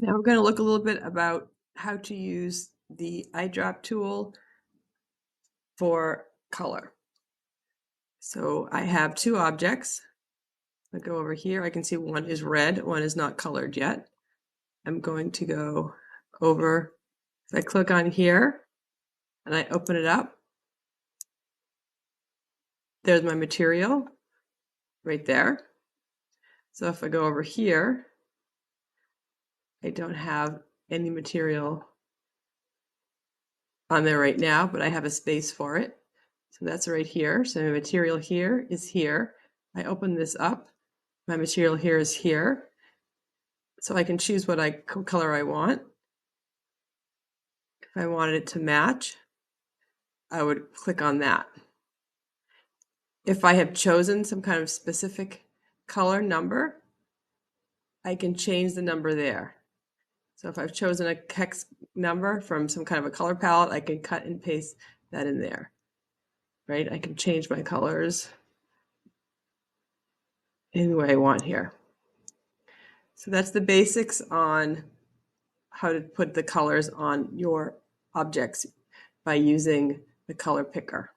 Now we're going to look a little bit about how to use the eyedrop tool for color. So I have two objects. I go over here. I can see one is red, one is not colored yet. I'm going to go over, if I click on here and I open it up, there's my material right there. So if I go over here, I don't have any material on there right now, but I have a space for it. So that's right here. So my material here is here. I open this up. My material here is here. So I can choose what color I want. If I wanted it to match, I would click on that. If I have chosen some kind of specific color number, I can change the number there. So if I've chosen a hex number from some kind of a color palette, I can cut and paste that in there, right? I can change my colors any way I want here. So that's the basics on how to put the colors on your objects by using the color picker.